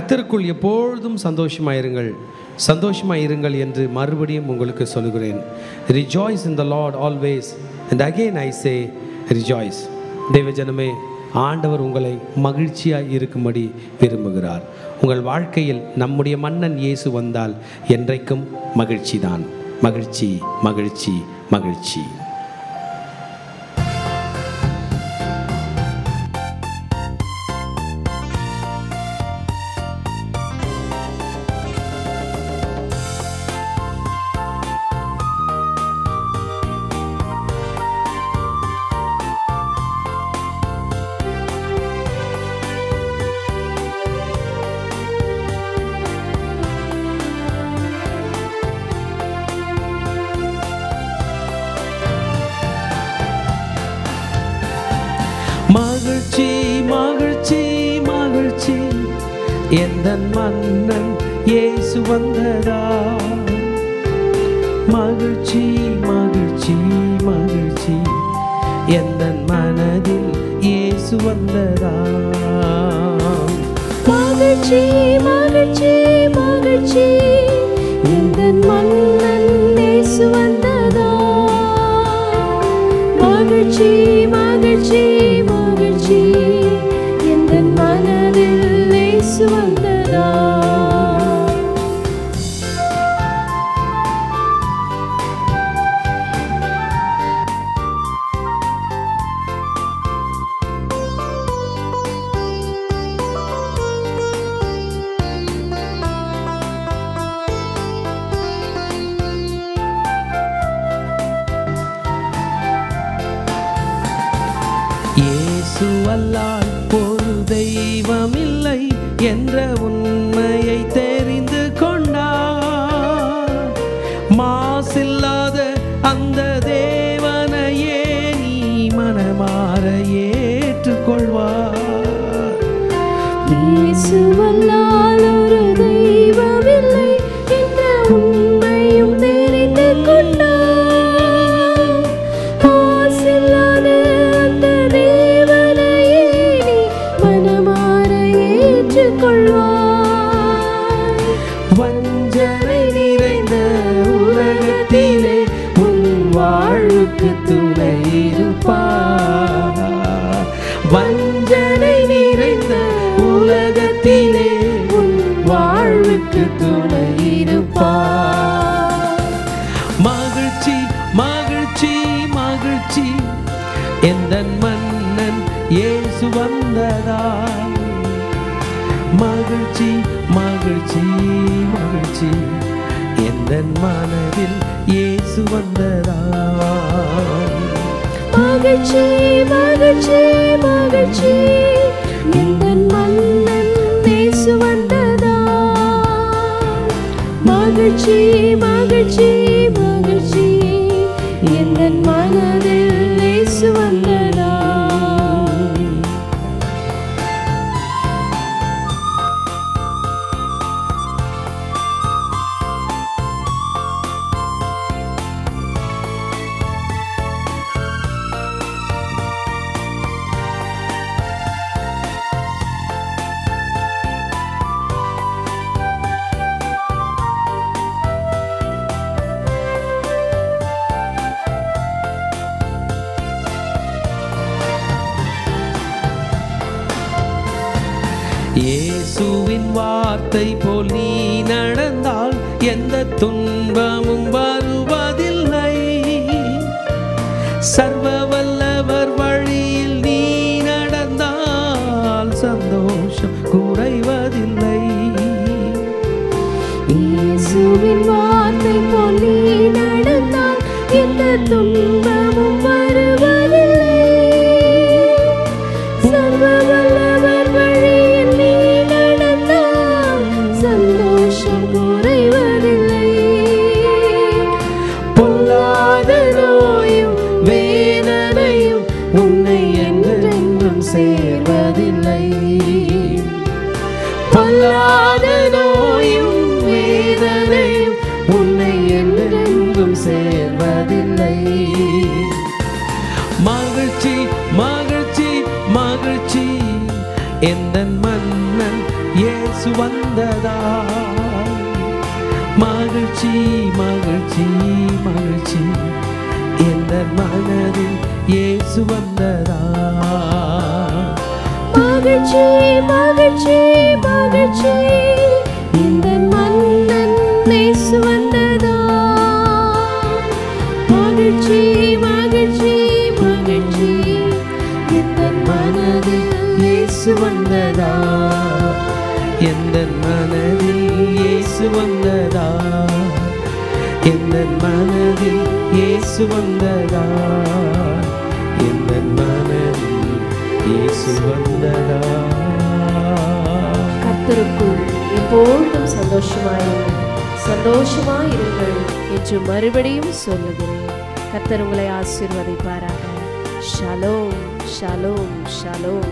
கர்த்தருக்குள் எப்பொழுதும் சந்தோஷமாயிருங்கள் சந்தோஷமாயிருங்கள் என்று மறுபடியும் உங்களுக்கு சொல்லுகிறேன். Rejoice in the Lord always and again I say rejoice. தேவஜனமே, ஆண்டவர் உங்களை மகிழ்ச்சியாக இருக்கும்படி விரும்புகிறார். உங்கள் வாழ்க்கையில் நம்முடைய மன்னன் இயேசு வந்தால் என்றைக்கும் மகிழ்ச்சி தான். மகிழ்ச்சி, மகிழ்ச்சி, மகிழ்ச்சி. மகிழ்ச்சி, மகிழ்ச்சி, மகிழ்ச்சி, எந்தன் மன்னன் இயேசு வந்ததா. மகிழ்ச்சி, மகிழ்ச்சி, மகிழ்ச்சி, எந்தன் மனதில் இயேசு வந்ததா. மகிழ்ச்சி, மகிழ்ச்சி, மகிழ்ச்சி, எந்தன் மன்னன் இயேசு வந்ததா. மகிழ்ச்சி, மகிழ்ச்சி, மகிழ்ச்சி, எந்தன் மனதில் இயேசு வந்ததா. இயேசு அல்லால் ஒரு தெய்வமில்லை என்ற உண்மையை தெரிந்து கொண்டார். மாசில்லாத அந்த தேவனையே நீ மனமாற ஏற்றுக்கொள்வார். இயேசு அல்லால் ஒரு தெய்வமில்லை என்ற உண்மையும் தெரிந்து கொண்டார். மாசில்லாத அந்த தேவனையே நீ மனமாற ஏற்றுக்கொள்வார். வஞ்சனை நிறைந்த உலகத்திலே உன் வாழ்வுக்கு துணை இருப்பார். வஞ்சனை நிறைந்த உலகத்திலே உன் வாழ்வுக்கு துணை இருப்பார். மகிழ்ச்சி, மகிழ்ச்சி, மகிழ்ச்சி, எந்தன் மன்னன் இயேசு வந்ததா. மகிழ்ச்சி, மகிழ்ச்சி, மகிழ்ச்சி, எந்தன் மனதில் இயேசு வந்ததா. மகிழ்ச்சி, மகிழ்ச்சி, மகிழ்ச்சி, எந்தன் மன்னன் இயேசு வந்ததா. மகிழ்ச்சி, மகிழ்ச்சி, மகிழ்ச்சி, எந்தன் மனதில் இயேசு வந்ததா. இயேசுவின் வார்த்தை போல் நீ நடந்தால் எந்த துன்பமும் வருவதில்லை. சர்வ வல்லவர் வழியில் நீ நடந்தால் சந்தோஷம் குறைவதில்லை. இயேசுவின் வார்த்தை போல் நீ நடந்தால் எந்த துன்பமும் வருவதில்லை. சர்வ வல்லவர் வழியில் நீ நடந்தால் சந்தோஷம் குறைவதில்லை. பொல்லாத நோயும் வேதனையும் உன்னை என்றென்றும் சேர்வதில்லை. பொல்லாத நோயும் வேதனையும் உன்னை என்றென்றும் சேர்வதில்லை. மகிழ்ச்சி, மகிழ்ச்சி, மகிழ்ச்சி, எந்தன் மன்னன் இயேசு வந்ததா மகிழ்ச்சி மகிழ்ச்சி மகிழ்ச்சி எந்த மனதில் இயேசு வந்ததா மகிழ்ச்சி மகிழ்ச்சி மகிழ்ச்சி இந்த மன்னன் இயேசு வந்ததா மகிழ்ச்சி மகிழ்ச்சி மகிழ்ச்சி இந்த மனதில் இயேசு வந்ததா எந்த மனதில் இயேசு வந்ததா எந்த மனதில் இயேசு வந்ததா எந்த மனதில் இயேசு வந்ததா. கர்த்தருக்குள் எப்பொழுதும் சந்தோஷமாயிருங்கள் என்று மறுபடியும் சொல்லுகிறேன். கர்த்தர் உங்களை ஆசீர்வதிப்பாராக. Shalom shalom shalom.